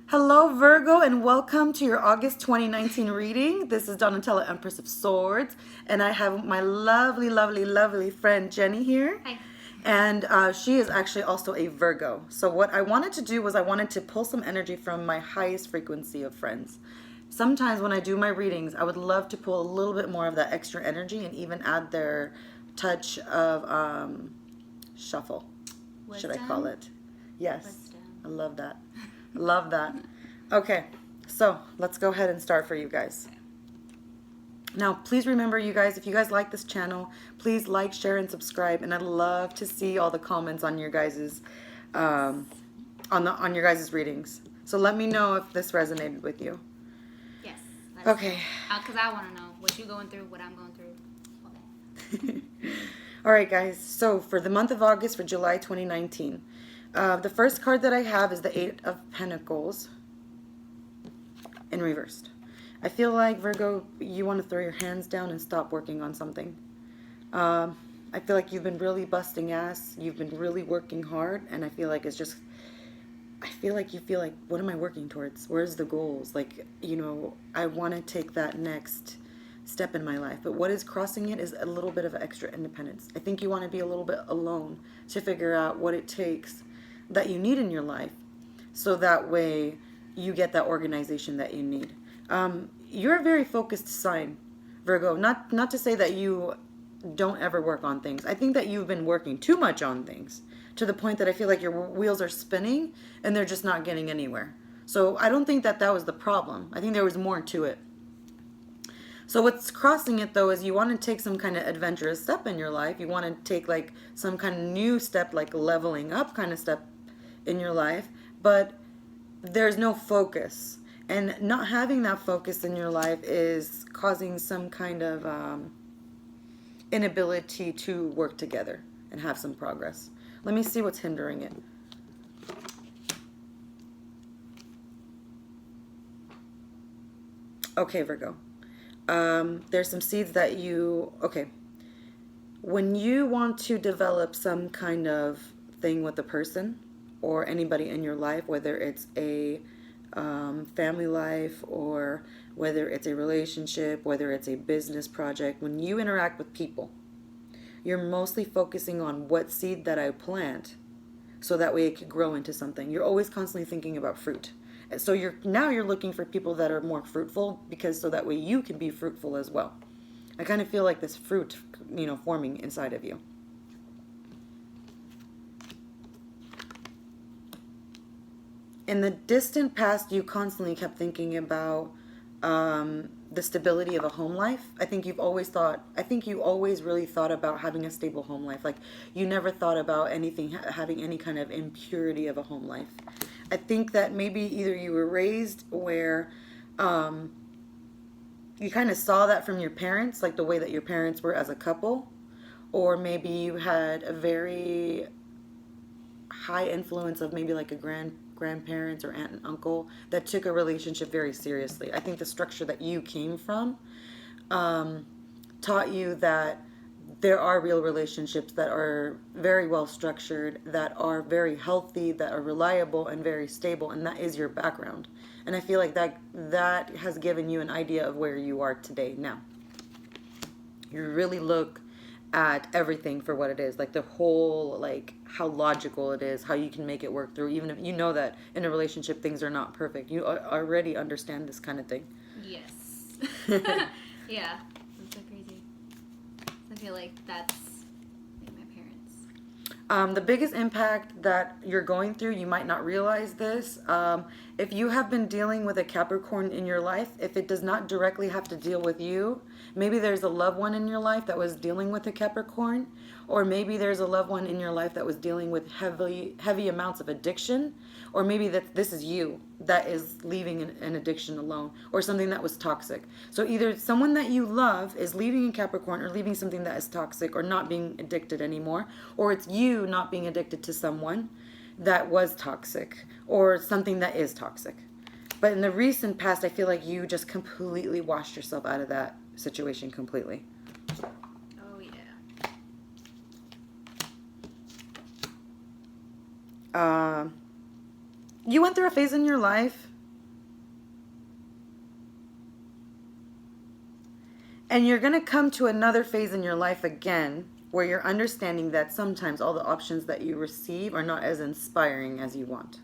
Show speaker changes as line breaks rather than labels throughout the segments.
Hello, Virgo, and welcome to your August 2019 reading. This is Donatella, Empress of Swords, and I have my lovely, lovely, lovely friend Jenny here.
Hi.
And she is actually also a Virgo. So, what I wanted to do was I wanted to pull some energy from my highest frequency of friends. Sometimes when I do my readings, I would love to pull a little bit more of that extra energy and even add their touch of shuffle, should I call it? Yes.
Wisdom.
I love that. Love that. Okay, so let's go ahead and start for you guys. Now, please remember, you guys, if you guys like this channel, please like, share, and subscribe. And I'd love to see all the comments on your guys's on your guys's readings. So let me know if this resonated with you.
Yes.
Okay.
Because I want to know what you're going through, what I'm going through. Okay.
All right, guys. So for the month of August, for July 2019, the first card that I have is the Eight of Pentacles in reversed. I feel like, Virgo, you want to throw your hands down and stop working on something. I feel like you've been really busting ass. You've been really working hard, and I feel like it's just, I feel like you feel like, what am I working towards? Where's the goals? Like, I want to take that next step in my life, but what is crossing it is a little bit of extra independence. I think you want to be a little bit alone to figure out what it takes that you need in your life, so that way you get that organization that you need. You're a very focused sign, Virgo. Not to say that you don't ever work on things. I think that you've been working too much on things to the point that I feel like your wheels are spinning and they're just not getting anywhere. So I don't think that was the problem. I think there was more to it. So what's crossing it, though, is you want to take some kind of adventurous step in your life. You want to take like some kind of new step, like leveling up kind of step in your life, but there's no focus. And not having that focus in your life is causing some kind of inability to work together and have some progress. Let me see what's hindering it. Okay, Virgo. There's some seeds that okay. When you want to develop some kind of thing with a person or anybody in your life, whether it's a family life or whether it's a relationship, whether it's a business project, when you interact with people, you're mostly focusing on what seed that I plant so that way it could grow into something. You're always constantly thinking about fruit. So you're looking for people that are more fruitful, because so that way you can be fruitful as well. I kind of feel like this fruit, forming inside of you. In the distant past, you constantly kept thinking about the stability of a home life. I think you always really thought about having a stable home life. Like, you never thought about anything having any kind of impurity of a home life. I think that maybe either you were raised where you kind of saw that from your parents, like the way that your parents were as a couple, or maybe you had a very high influence of maybe like a grandparents or aunt and uncle that took a relationship very seriously. I think the structure that you came from taught you that there are real relationships that are very well structured, that are very healthy, that are reliable and very stable, and that is your background. And I feel like that has given you an idea of where you are today now. You really look at everything for what it is, like the whole, like how logical it is, how you can make it work through, even if you know that in a relationship things are not perfect. You already understand this kind of thing.
Yes. Yeah. That's so crazy. I feel like that's like my parents.
The biggest impact that you're going through, you might not realize this. If you have been dealing with a Capricorn in your life, if it does not directly have to deal with you, maybe there's a loved one in your life that was dealing with a Capricorn, or maybe there's a loved one in your life that was dealing with heavy amounts of addiction, or maybe that this is you that is leaving an addiction alone, or something that was toxic. So either someone that you love is leaving a Capricorn or leaving something that is toxic or not being addicted anymore, or it's you not being addicted to someone that was toxic or something that is toxic. But in the recent past, I feel like you just completely washed yourself out of that situation completely.
Oh, yeah.
You went through a phase in your life And you're going to come to another phase in your life again where you're understanding that sometimes all the options that you receive are not as inspiring as you want.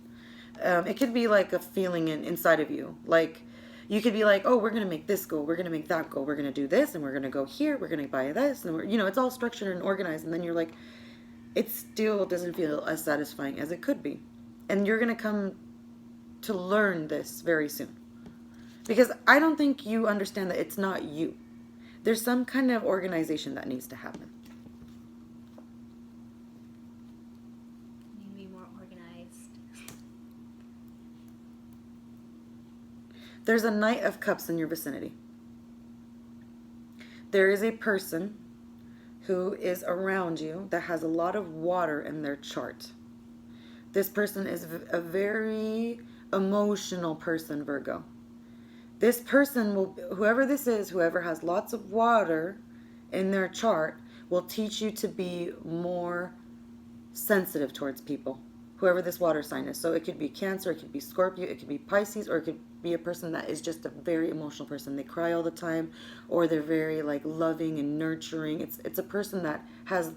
It could be like a feeling inside of you. Like, you could be like, oh, we're going to make this goal. We're going to make that goal. We're going to do this, and we're going to go here. We're going to buy this. And, it's all structured and organized. And then you're like, it still doesn't feel as satisfying as it could be. And you're going to come to learn this very soon. Because I don't think you understand that it's not you. There's some kind of organization that needs to happen.
You need to be more organized.
There's a Knight of Cups in your vicinity. There is a person who is around you that has a lot of water in their chart. This person is a very emotional person, Virgo. This person will, whoever this is, whoever has lots of water in their chart, will teach you to be more sensitive towards people. Whoever this water sign is. So it could be Cancer, it could be Scorpio, it could be Pisces, or it could be a person that is just a very emotional person. They cry all the time, or they're very like loving and nurturing. It's a person that has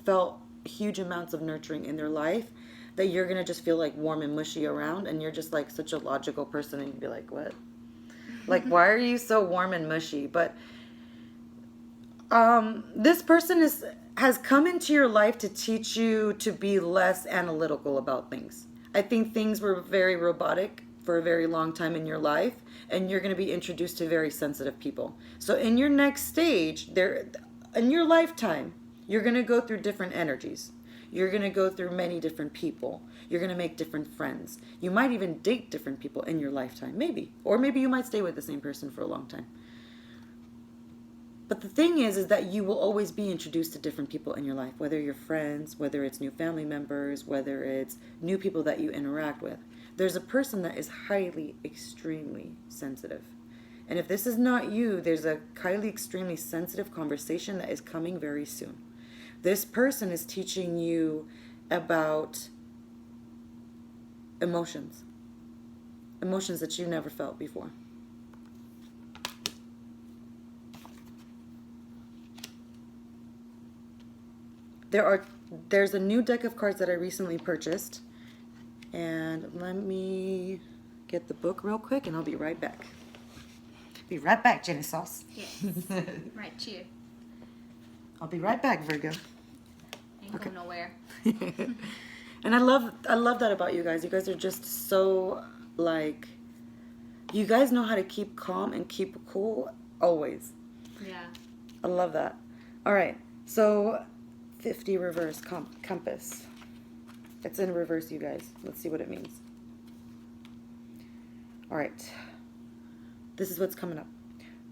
felt huge amounts of nurturing in their life that you're going to just feel like warm and mushy around, and you're just like such a logical person, and you'd be like, what? Like, why are you so warm and mushy? But this person has come into your life to teach you to be less analytical about things. I think things were very robotic for a very long time in your life, and you're going to be introduced to very sensitive people. So in your next stage, in your lifetime, you're going to go through different energies. You're going to go through many different people. You're going to make different friends. You might even date different people in your lifetime, maybe. Or maybe you might stay with the same person for a long time. But the thing is that you will always be introduced to different people in your life, whether you're friends, whether it's new family members, whether it's new people that you interact with. There's a person that is highly, extremely sensitive. And if this is not you, there's a highly, extremely sensitive conversation that is coming very soon. This person is teaching you about emotions that you never felt before. There's a new deck of cards that I recently purchased, and let me get the book real quick and I'll be right back. Be right back, Jenny Sauce.
Yes. Right, cheer.
I'll be right back, Virgo.
Ain't going nowhere.
And I love that about you guys. You guys are just so, like, you guys know how to keep calm and keep cool always.
Yeah.
I love that. All right. So 50 reverse compass. It's in reverse, you guys. Let's see what it means. All right. This is what's coming up.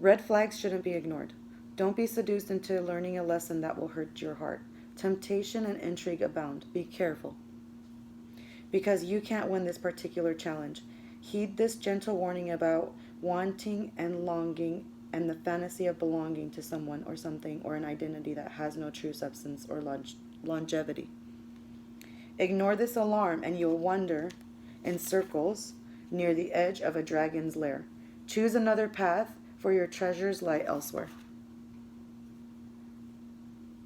Red flags shouldn't be ignored. Don't be seduced into learning a lesson that will hurt your heart. Temptation and intrigue abound. Be careful, because you can't win this particular challenge. Heed this gentle warning about wanting and longing and the fantasy of belonging to someone or something or an identity that has no true substance or longevity. Ignore this alarm and you'll wander in circles near the edge of a dragon's lair. Choose another path, for your treasures lie elsewhere.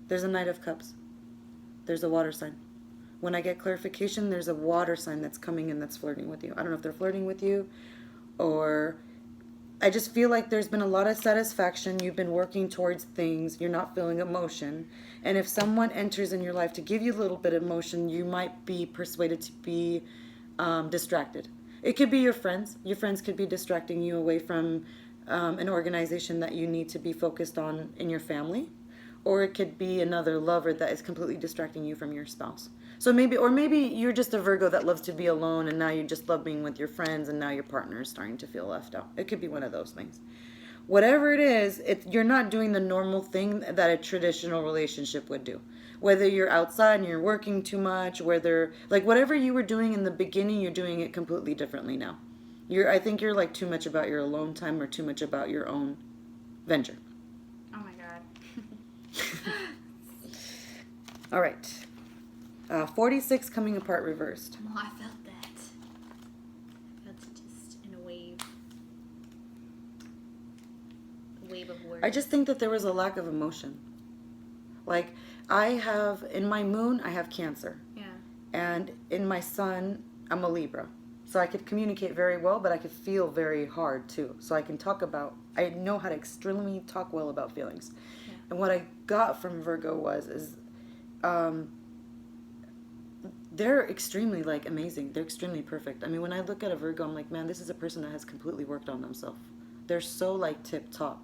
There's a Knight of Cups. There's a water sign. When I get clarification, there's a water sign that's coming in that's flirting with you. I don't know if they're flirting with you, or I just feel like there's been a lot of satisfaction. You've been working towards things. You're not feeling emotion. And if someone enters in your life to give you a little bit of emotion, you might be persuaded to be distracted. It could be your friends. Your friends could be distracting you away from an organization that you need to be focused on in your family. Or it could be another lover that is completely distracting you from your spouse. So maybe you're just a Virgo that loves to be alone, and now you just love being with your friends, and now your partner is starting to feel left out. It could be one of those things. Whatever it is, you're not doing the normal thing that a traditional relationship would do. Whether you're outside and you're working too much, whatever you were doing in the beginning, you're doing it completely differently now. I think you're like too much about your alone time or too much about your own venture.
Oh my god.
All right. 46 coming apart reversed.
Oh, I felt that. I felt it just in a wave. A wave of words.
I just think that there was a lack of emotion. Like, I have, in my moon, I have Cancer.
Yeah.
And in my sun, I'm a Libra. So I could communicate very well, but I could feel very hard too. So I can talk about, I know how to extremely talk well about feelings.
Yeah.
And what I got from Virgo is they're extremely, like, amazing. They're extremely perfect. I mean, when I look at a Virgo, I'm like, man, this is a person that has completely worked on themselves. They're so, like, tip-top.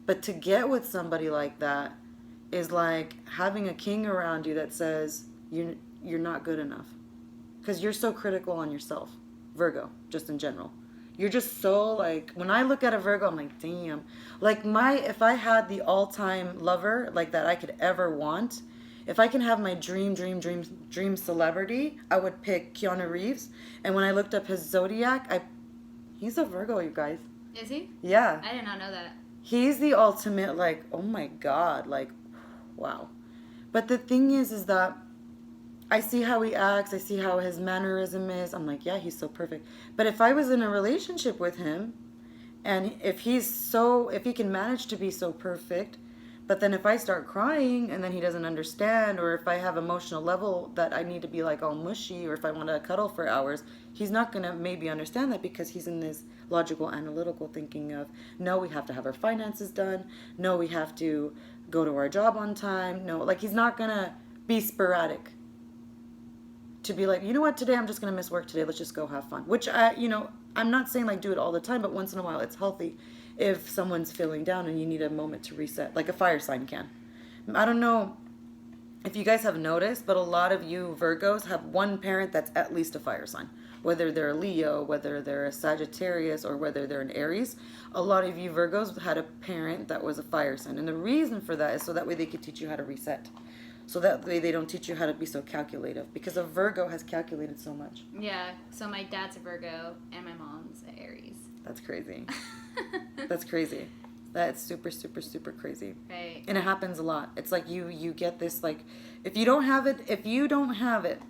But to get with somebody like that is like having a king around you that says you're not good enough. Because you're so critical on yourself. Virgo, just in general. You're just so, like, when I look at a Virgo, I'm like, damn. Like, if I had the all-time lover, like, that I could ever want, if I can have my dream celebrity, I would pick Keanu Reeves. And when I looked up his zodiac, he's a Virgo, you guys.
Is he?
Yeah.
I did not know that.
He's the ultimate, like, oh my God, like, wow. But the thing is that I see how he acts, I see how his mannerism is. I'm like, yeah, he's so perfect. But if I was in a relationship with him, and if he can manage to be so perfect, but then if I start crying and then he doesn't understand, or if I have emotional level that I need to be like all mushy, or if I want to cuddle for hours, he's not going to maybe understand that because he's in this logical, analytical thinking of, no, we have to have our finances done. No, we have to go to our job on time. No, like, he's not going to be sporadic. To be like, you know what, today I'm just going to miss work today. Let's just go have fun. Which, I'm not saying like do it all the time, but once in a while it's healthy if someone's feeling down and you need a moment to reset, like a fire sign can. I don't know if you guys have noticed, but a lot of you Virgos have one parent that's at least a fire sign. Whether they're a Leo, whether they're a Sagittarius, or whether they're an Aries. A lot of you Virgos had a parent that was a fire sign. And the reason for that is so that way they could teach you how to reset. So that way they don't teach you how to be so calculative. Because a Virgo has calculated so much.
Yeah, so my dad's a Virgo and my mom's an Aries.
That's crazy. That's crazy. That's super, super, super crazy.
Right.
And it happens a lot. It's like you get this, like, if you don't have it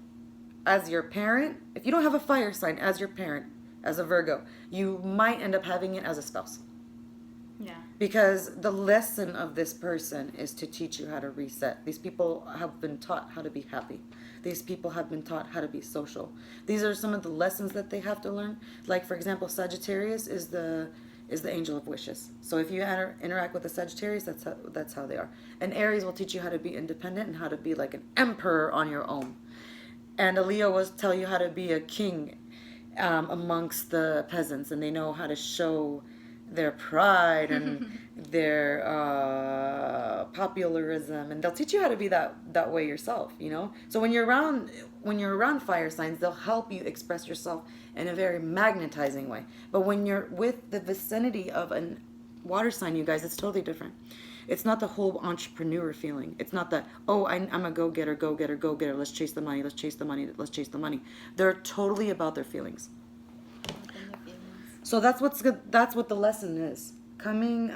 as your parent, if you don't have a fire sign as your parent, as a Virgo, you might end up having it as a spouse.
Yeah.
Because the lesson of this person is to teach you how to reset. These people have been taught how to be happy. These people have been taught how to be social. These are some of the lessons that they have to learn. Like, for example, Sagittarius is the angel of wishes. So if you interact with a Sagittarius, that's how they are. And Aries will teach you how to be independent and how to be like an emperor on your own. And a Leo will tell you how to be a king amongst the peasants, and they know how to show their pride and their popularism, and they'll teach you how to be that way yourself, you know. So when you're around fire signs, they'll help you express yourself in a very magnetizing way. But when you're with the vicinity of a water sign, you guys, it's totally different. It's not the whole entrepreneur feeling. It's not that, oh, I'm a go-getter. Let's chase the money. They're totally about their feelings. So that's what's good. That's what the lesson is. Coming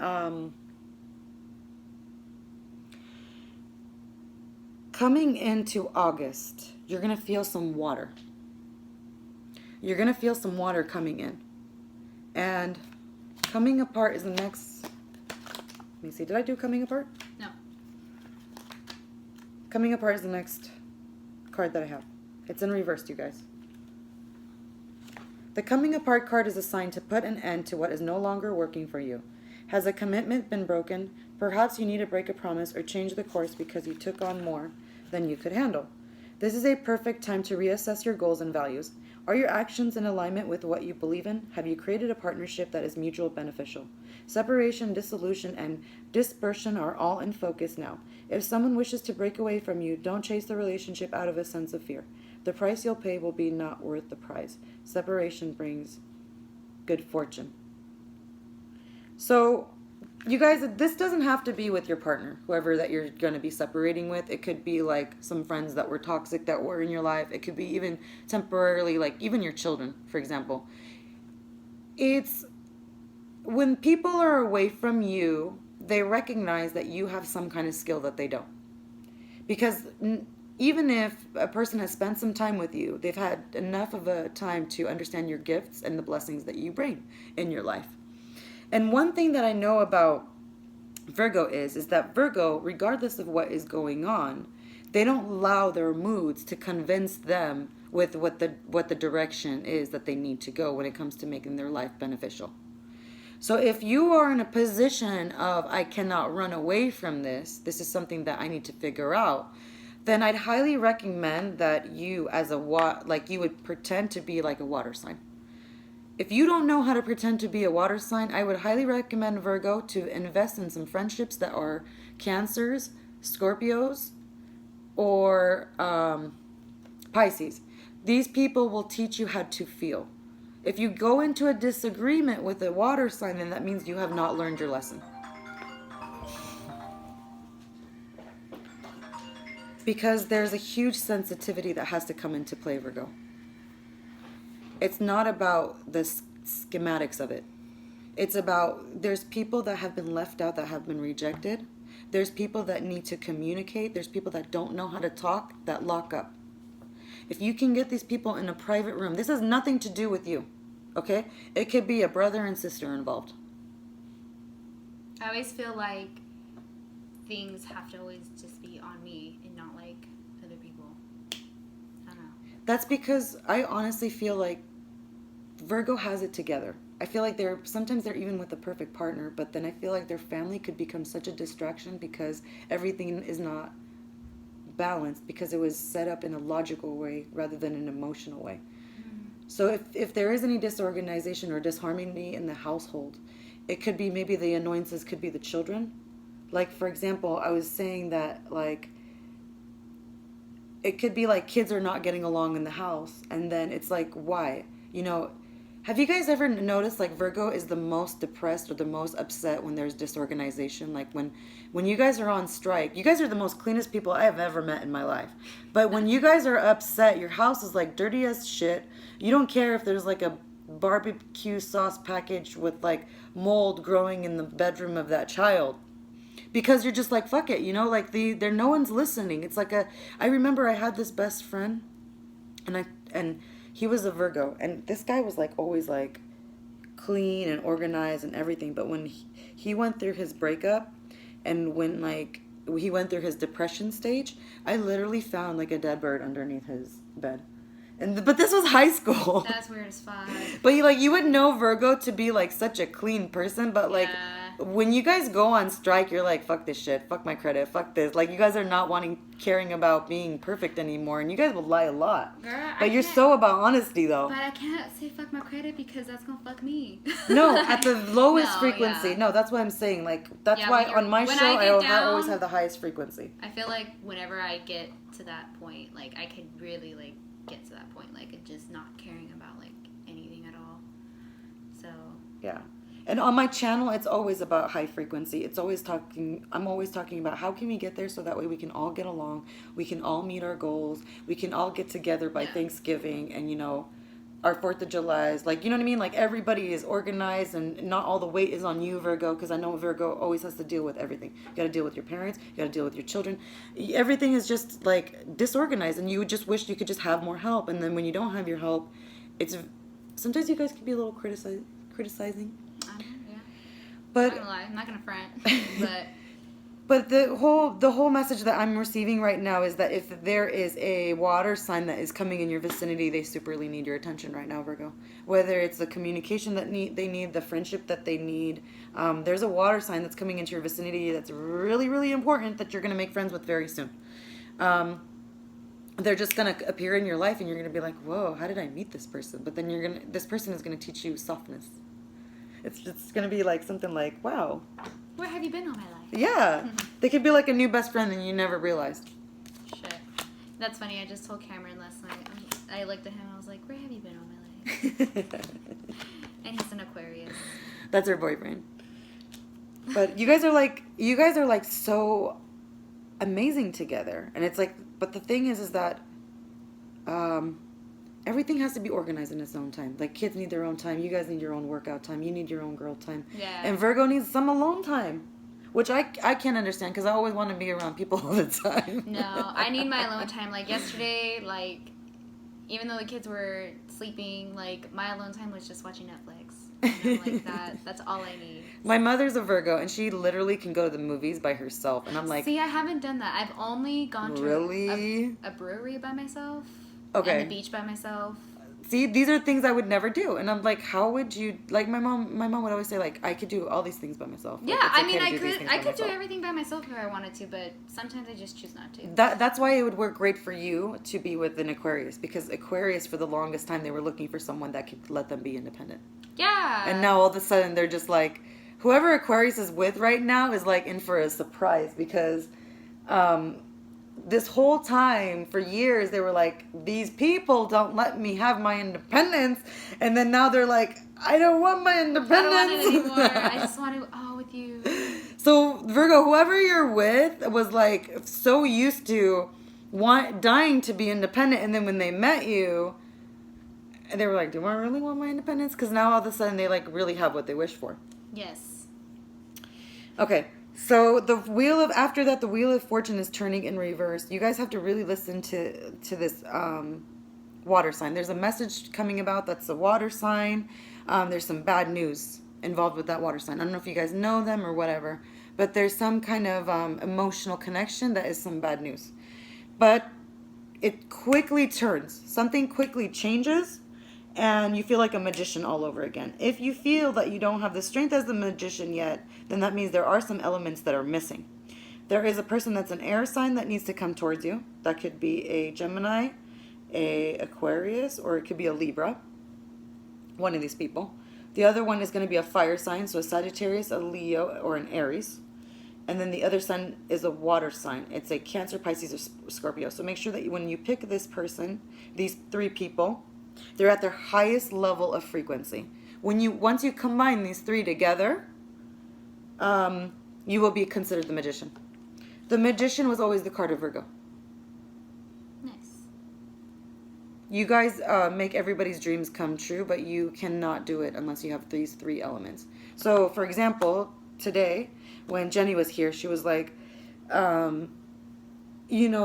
into August, you're going to feel some water. You're going to feel some water coming in. And coming apart is the next... Let me see. Did I do coming apart?
No.
Coming apart is the next card that I have. It's in reverse, you guys. The coming apart card is a sign to put an end to what is no longer working for you. Has a commitment been broken? Perhaps you need to break a promise or change the course because you took on more than you could handle. This is a perfect time to reassess your goals and values. Are your actions in alignment with what you believe in? Have you created a partnership that is mutual beneficial? Separation, dissolution, and dispersion are all in focus now. If someone wishes to break away from you, don't chase the relationship out of a sense of fear. The price you'll pay will be not worth the prize. Separation brings good fortune. So, you guys, this doesn't have to be with your partner, whoever that you're going to be separating with. It could be like some friends that were toxic that were in your life. It could be even temporarily, like even your children, for example. It's when people are away from you, they recognize that you have some kind of skill that they don't. Because even if a person has spent some time with you, they've had enough of a time to understand your gifts and the blessings that you bring in your life. And one thing that I know about Virgo is that Virgo, regardless of what is going on, they don't allow their moods to convince them with what the direction is that they need to go when it comes to making their life beneficial. So if you are in a position of I cannot run away from this is something that I need to figure out, then I'd highly recommend that you as you would pretend to be like a water sign. If you don't know how to pretend to be a water sign, I would highly recommend Virgo to invest in some friendships that are Cancers, Scorpios, or Pisces. These people will teach you how to feel. If you go into a disagreement with a water sign, then that means you have not learned your lesson. Because there's a huge sensitivity that has to come into play, Virgo. It's not about the schematics of it. It's about, there's people that have been left out, that have been rejected. There's people that need to communicate. There's people that don't know how to talk, that lock up. If you can get these people in a private room, this has nothing to do with you, okay? It could be a brother and sister involved.
I always feel like things have to always just be on me and not like other people. I don't know.
That's because I honestly feel like Virgo has it together. I feel like sometimes they're even with a perfect partner, but then I feel like their family could become such a distraction because everything is not balanced, because it was set up in a logical way rather than an emotional way. So if there is any disorganization or disharmony in the household, it could be maybe the annoyances could be the children. Like, for example, I was saying that, like, it could be like kids are not getting along in the house, and then it's like, why? You know, have you guys ever noticed, like, Virgo is the most depressed or the most upset when there's disorganization? Like, when you guys are on strike, you guys are the most cleanest people I have ever met in my life. But when you guys are upset, your house is, like, dirty as shit. You don't care if there's, like, a barbecue sauce package with, like, mold growing in the bedroom of that child. Because you're just like, fuck it, you know? Like, no one's listening. It's like I remember I had this best friend, and he was a Virgo, and this guy was like always like clean and organized and everything. But when he went through his breakup, and when like he went through his depression stage, I literally found like a dead bird underneath his bed. But this was high school.
That's weird as fuck.
But you would know Virgo to be like such a clean person, but like when you guys go on strike, you're like, fuck this shit, fuck my credit, fuck this. Like, you guys are not caring about being perfect anymore, and you guys will lie a lot.
Girl,
but you're so about honesty, though.
But I can't say fuck my credit because that's gonna fuck me.
No, at the lowest frequency. Yeah. No, that's what I'm saying. Like, that's why on my show, I always have the highest frequency.
I feel like whenever I get to that point, like, I could really, like, get to that point, like, just not caring about, like, anything at all. So.
Yeah. And on my channel, it's always about high frequency. I'm always talking about how can we get there so that way we can all get along, we can all meet our goals, we can all get together by Thanksgiving and, you know, our 4th of July's. Like, you know what I mean? Like, everybody is organized and not all the weight is on you, Virgo, because I know Virgo always has to deal with everything. You got to deal with your parents, you got to deal with your children. Everything is just, like, disorganized, and you would just wish you could just have more help. And then when you don't have your help, sometimes you guys can be a little criticizing. But
I'm not gonna front.
But the whole message that I'm receiving right now is that if there is a water sign that is coming in your vicinity, they superly need your attention right now, Virgo. Whether it's the communication that they need, the friendship that they need, there's a water sign that's coming into your vicinity that's really, really important that you're gonna make friends with very soon. They're just gonna appear in your life, and you're gonna be like, whoa, how did I meet this person? But then this person is gonna teach you softness. It's just going to be like something like, wow.
Where have you been all my life?
Yeah. They could be like a new best friend and you never realized.
Shit. That's funny. I just told Cameron last night. I looked at him and I was like, where have you been all my life? And he's an Aquarius.
That's her boyfriend. But you guys are like so amazing together. And it's like, but the thing is that, everything has to be organized in its own time. Like, kids need their own time. You guys need your own workout time. You need your own girl time.
Yeah.
And Virgo needs some alone time, which I can't understand because I always want to be around people all the time.
No, I need my alone time. Like, yesterday, like, even though the kids were sleeping, like, my alone time was just watching Netflix. And I'm like, that's all I need.
My mother's a Virgo, and she literally can go to the movies by herself. And I'm like,
see, I haven't done that. I've only gone to
really?
a brewery by myself.
Okay.
And the beach by myself.
See, these are things I would never do. And I'm like, how would you, like my mom would always say, like, I could do all these things by myself.
Yeah,
like, it's
I
okay
mean,
to
I
do these
could
things
I
by
could do
myself.
everything by myself if I wanted to, but sometimes I just choose not to.
That's why it would work great for you to be with an Aquarius, because Aquarius, for the longest time, they were looking for someone that could let them be independent.
Yeah.
And now all of a sudden they're just like, whoever Aquarius is with right now is like in for a surprise, because this whole time for years they were like, these people don't let me have my independence, and then now they're like, I don't want my independence.
I don't want it anymore. I just want to with you.
So Virgo, whoever you're with was like so used to dying to be independent, and then when they met you, they were like, do I really want my independence? Because now all of a sudden they like really have what they wish for.
Yes.
Okay, so after that, the Wheel of Fortune is turning in reverse. You guys have to really listen to this water sign. There's a message coming about that's a water sign. There's some bad news involved with that water sign. I don't know if you guys know them or whatever, but there's some kind of emotional connection that is some bad news. But it quickly turns. Something quickly changes, and you feel like a magician all over again. If you feel that you don't have the strength as the magician yet, then that means there are some elements that are missing. There is a person that's an air sign that needs to come towards you. That could be a Gemini, a Aquarius, or it could be a Libra. One of these people. The other one is going to be a fire sign, so a Sagittarius, a Leo, or an Aries. And then the other sign is a water sign. It's a Cancer, Pisces, or Scorpio. So make sure that when you pick this person, these three people, they're at their highest level of frequency. Once you combine these three together, you will be considered the magician. The magician was always the card of Virgo.
Nice.
You guys make everybody's dreams come true, but you cannot do it unless you have these three elements. So, for example, today, when Jenny was here, she was like,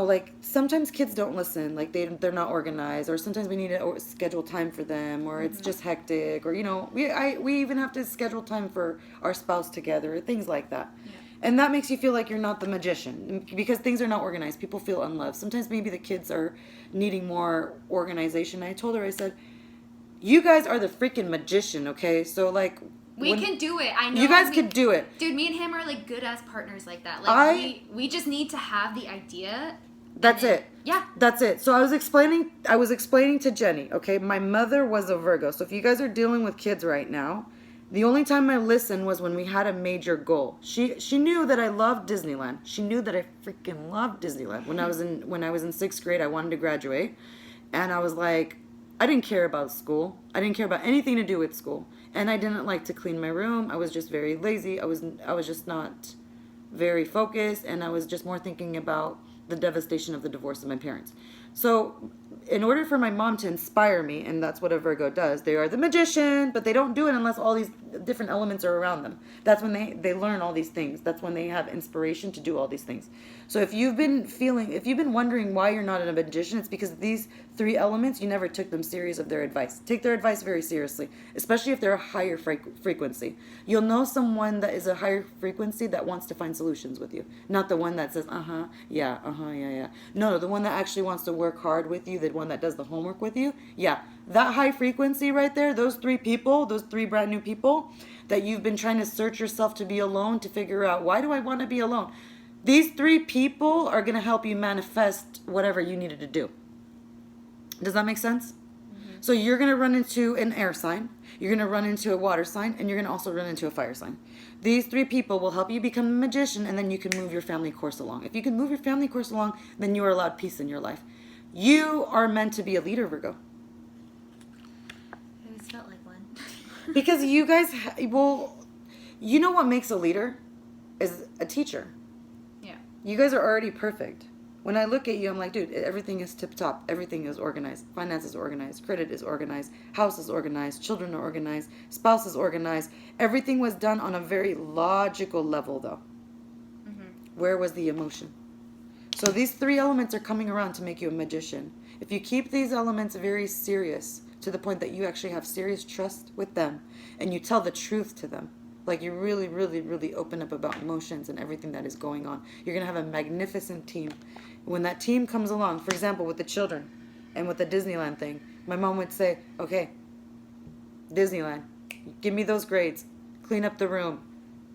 like sometimes kids don't listen, like they're not organized, or sometimes we need to schedule time for them, or it's just hectic, or we even have to schedule time for our spouse together, or things like that. Yeah. And that makes you feel like you're not the magician, because things are not organized. People feel unloved. Sometimes maybe the kids are needing more organization. I told her, I said, you guys are the freaking magician, okay? So like,
we can do it. I know
you guys could do it,
dude. Me and him are like good ass partners like that. Like we just need to have the idea.
That's it.
Yeah,
that's it. So I was explaining to Jenny. Okay, my mother was a Virgo. So if you guys are dealing with kids right now, the only time I listened was when we had a major goal. She knew that I loved Disneyland. She knew that I freaking loved Disneyland. When I was in 6th grade, I wanted to graduate, and I was like, I didn't care about school. I didn't care about anything to do with school. And I didn't like to clean my room. I was just very lazy. I was just not very focused, and I was just more thinking about the devastation of the divorce of my parents. So in order for my mom to inspire me, and that's what a Virgo does, they are the magician, but they don't do it unless all these different elements are around them. That's when they learn all these things. That's when they have inspiration to do all these things. So if you've been wondering why you're not a magician, it's because these three elements, you never took them serious of their advice. Take their advice very seriously, especially if they're a higher frequency. You'll know someone that is a higher frequency that wants to find solutions with you, not the one that says, yeah. No, the one that actually wants to work hard with you, the one that does the homework with you. Yeah, that high frequency right there, those three people, those three brand new people that you've been trying to search yourself to be alone, to figure out, why do I want to be alone? These three people are going to help you manifest whatever you needed to do. Does that make sense? Mm-hmm. So you're going to run into an air sign, you're going to run into a water sign, and you're going to also run into a fire sign. These three people will help you become a magician, and then you can move your family course along. If you can move your family course along, then you are allowed peace in your life. You are meant to be a leader, Virgo.
I always felt like one.
Because you guys, you know what makes a leader? Is a teacher.
Yeah.
You guys are already perfect. When I look at you, I'm like, dude, everything is tip-top. Everything is organized. Finance is organized. Credit is organized. House is organized. Children are organized. Spouse is organized. Everything was done on a very logical level, though. Mm-hmm. Where was the emotion? So these three elements are coming around to make you a magician. If you keep these elements very serious, to the point that you actually have serious trust with them and you tell the truth to them. Like you really, really, really open up about emotions and everything that is going on. You're going to have a magnificent team. When that team comes along, for example, with the children and with the Disneyland thing, my mom would say, okay, Disneyland, give me those grades, clean up the room,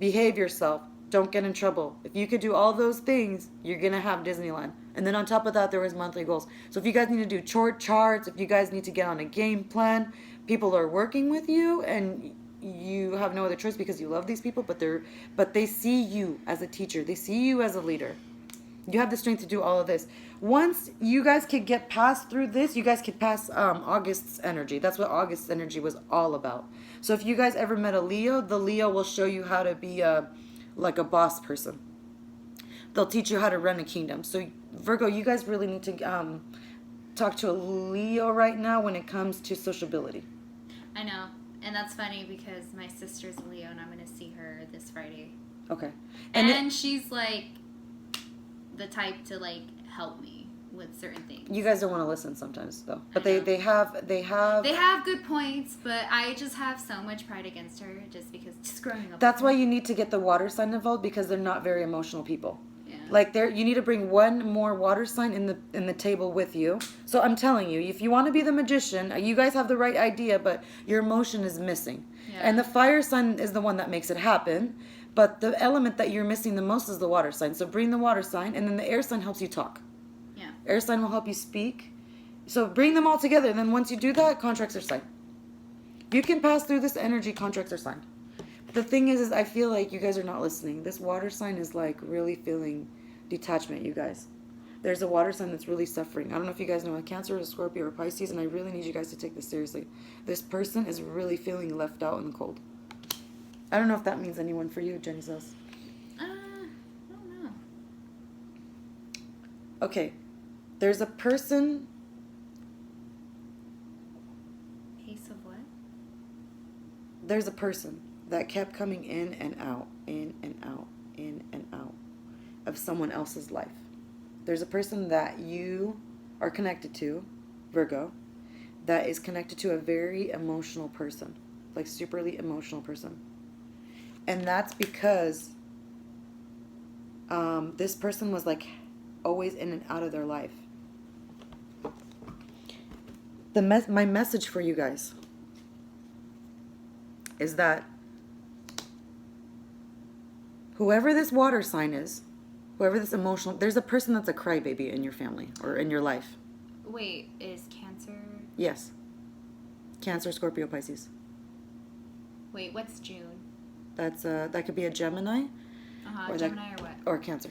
behave yourself, don't get in trouble. If you could do all those things, you're going to have Disneyland. And then on top of that, there was monthly goals. So if you guys need to do chart charts, if you guys need to get on a game plan, people are working with you and you have no other choice because you love these people, but they see you as a teacher. They see you as a leader. You have the strength to do all of this. Once you guys could get past through this, you guys could pass August's energy. That's what August's energy was all about. So if you guys ever met a Leo, the Leo will show you how to be like a boss person. They'll teach you how to run a kingdom. So Virgo, you guys really need to talk to a Leo right now when it comes to sociability.
I know. And that's funny because my sister's a Leo and I'm going to see her this Friday.
Okay.
And she's like the type to like help me with certain things.
You guys don't want to listen sometimes though. But they have
They have good points, but I just have so much pride against her just because just growing up.
That's why you need to get the water sign involved because they're not very emotional people.
Yeah.
Like you need to bring one more water sign in the table with you. So I'm telling you, if you want to be the magician, you guys have the right idea, but your emotion is missing.
Yeah.
And the fire sign is the one that makes it happen. But the element that you're missing the most is the water sign. So bring the water sign, and then the air sign helps you talk.
Yeah.
Air sign will help you speak. So bring them all together. And then once you do that, contracts are signed. If you can pass through this energy, contracts are signed. But the thing is I feel like you guys are not listening. This water sign is like really feeling detachment, you guys. There's a water sign that's really suffering. I don't know if you guys know a Cancer, a Scorpio, or Pisces, and I really need you guys to take this seriously. This person is really feeling left out in the cold. I don't know if that means anyone for you, Jenny says.
I don't know.
Okay. There's a person.
Pace of what?
There's a person that kept coming in and out, in and out, in and out of someone else's life. There's a person that you are connected to, Virgo, that is connected to a very emotional person, like superly emotional person. And that's because this person was like always in and out of their life. My message for you guys is that whoever this water sign is, whoever this emotional, there's a person that's a crybaby in your family or in your life.
Wait, is Cancer?
Yes. Cancer, Scorpio, Pisces.
Wait, what's June?
That's that could be a Gemini.
Or Gemini or what?
Or Cancer.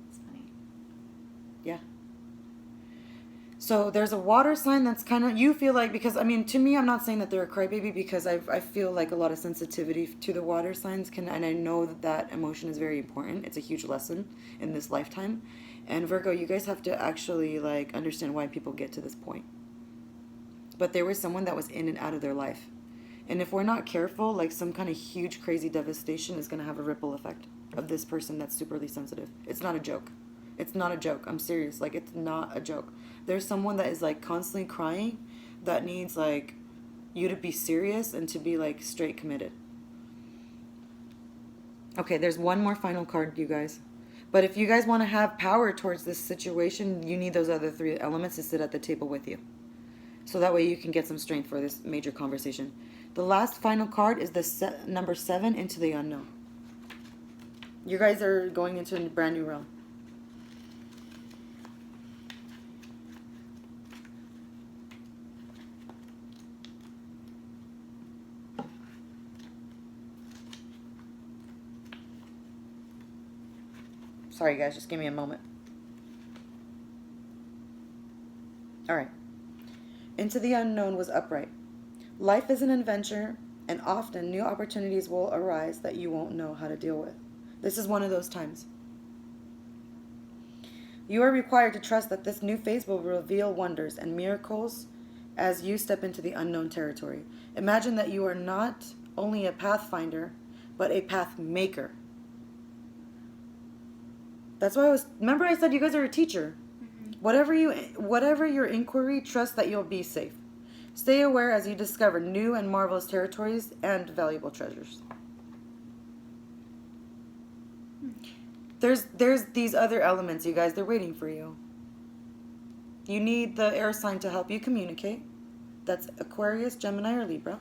It's funny.
Yeah. So there's a water sign that's kind of, you feel like, because I mean, to me, I'm not saying that they're a crybaby because I feel like a lot of sensitivity to the water signs and I know that emotion is very important. It's a huge lesson in this lifetime. And Virgo, you guys have to actually like understand why people get to this point. But there was someone that was in and out of their life. And if we're not careful, like some kind of huge, crazy devastation is going to have a ripple effect of this person that's superly sensitive. It's not a joke. It's not a joke. I'm serious. Like, it's not a joke. There's someone that is, like, constantly crying that needs, like, you to be serious and to be, like, straight committed. Okay, there's one more final card, you guys. But if you guys want to have power towards this situation, you need those other three elements to sit at the table with you. So that way you can get some strength for this major conversation. The last final card is the number 7, Into the Unknown. You guys are going into a brand new realm. Sorry guys, just give me a moment. Alright. Into the Unknown was upright. Life is an adventure, and often new opportunities will arise that you won't know how to deal with. This is one of those times. You are required to trust that this new phase will reveal wonders and miracles as you step into the unknown territory. Imagine that you are not only a pathfinder, but a path maker. That's why remember I said you guys are a teacher.
Mm-hmm.
Whatever your inquiry, trust that you'll be safe. Stay aware as you discover new and marvelous territories and valuable treasures. There's these other elements, you guys. They're waiting for you. You need the air sign to help you communicate. That's Aquarius, Gemini, or Libra.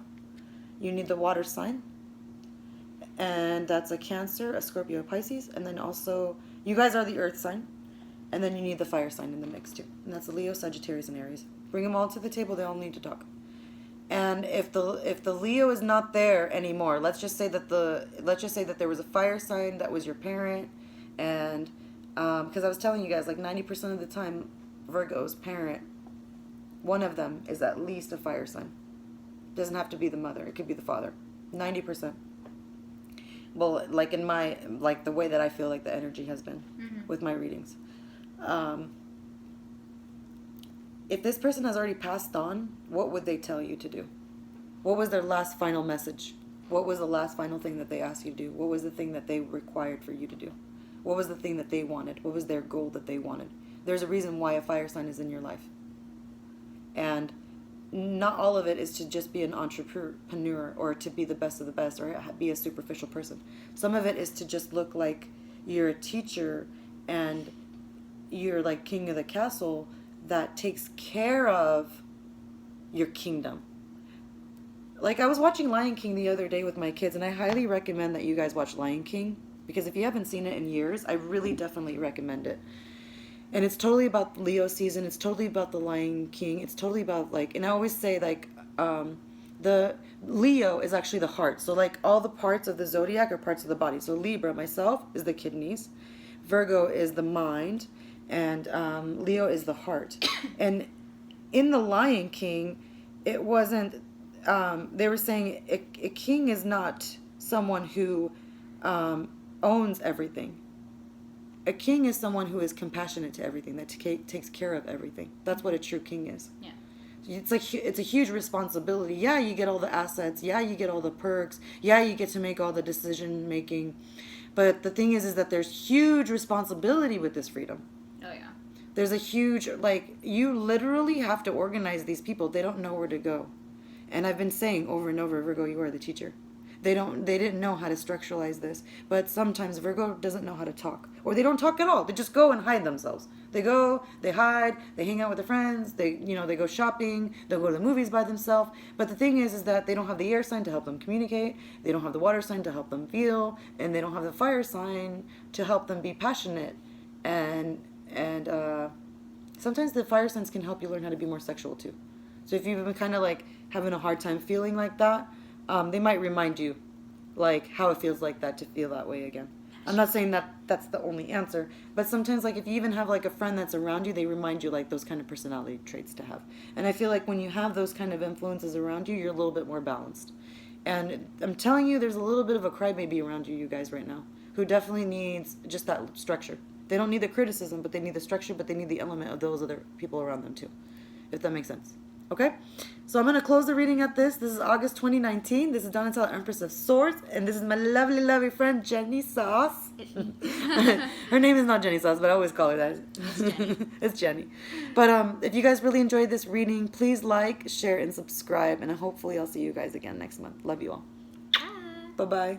You need the water sign. And that's a Cancer, a Scorpio, a Pisces. And then also, you guys are the earth sign. And then you need the fire sign in the mix too. And that's a Leo, Sagittarius, and Aries. Bring them all to the table. They all need to talk. And if the Leo is not there anymore, let's just say that there was a fire sign that was your parent, and because I was telling you guys, like 90% of the time, Virgo's parent, one of them is at least a fire sign. Doesn't have to be the mother. It could be the father. 90%. Well, like in my, like the way that I feel like the energy has been with my readings. If this person has already passed on, what would they tell you to do? What was their last final message? What was the last final thing that they asked you to do? What was the thing that they required for you to do? What was the thing that they wanted? What was their goal that they wanted? There's a reason why a fire sign is in your life. And not all of it is to just be an entrepreneur or to be the best of the best or be a superficial person. Some of it is to just look like you're a teacher and you're like king of the castle that takes care of your kingdom. Like, I was watching Lion King the other day with my kids, and I highly recommend that you guys watch Lion King, because if you haven't seen it in years, I really definitely recommend it. And it's totally about Leo season. It's totally about the Lion King. It's totally about, like, and I always say, like, the Leo is actually the heart. So, like, all the parts of the zodiac are parts of the body. So Libra, myself, is the kidneys. Virgo is the mind. And Leo is the heart. And in the Lion King, it wasn't, they were saying a king is not someone who owns everything. A king is someone who is compassionate to everything, that takes care of everything. That's what a true king is. Yeah. It's a huge responsibility. Yeah, you get all the assets. Yeah, you get all the perks. Yeah, you get to make all the decision making. But the thing is that there's huge responsibility with this freedom.
Oh, yeah.
There's a huge, like, you literally have to organize these people. They don't know where to go. And I've been saying over and over, Virgo, you are the teacher. They didn't know how to structuralize this. But sometimes Virgo doesn't know how to talk. Or they don't talk at all. They just go and hide themselves. They go, they hide, they hang out with their friends, they go shopping, they'll go to the movies by themselves. But the thing is that they don't have the air sign to help them communicate, they don't have the water sign to help them feel, and they don't have the fire sign to help them be passionate. And sometimes the fire signs can help you learn how to be more sexual too. So if you've been kind of like having a hard time feeling like that, they might remind you like how it feels like that to feel that way again. I'm not saying that that's the only answer, but sometimes like if you even have like a friend that's around you, they remind you like those kind of personality traits to have. And I feel like when you have those kind of influences around you, you're a little bit more balanced. And I'm telling you, there's a little bit of a crybaby around you guys right now, who definitely needs just that structure. They don't need the criticism, but they need the structure, but they need the element of those other people around them too, if that makes sense. Okay? So I'm going to close the reading at this. This is August 2019. This is Donatella, Empress of Swords, and this is my lovely, lovely friend, Jenny Sauce. Her name is not Jenny Sauce, but I always call her that.
It's Jenny.
It's Jenny. But if you guys really enjoyed this reading, please like, share, and subscribe, and hopefully I'll see you guys again next month. Love you all.
Bye.
Bye-bye.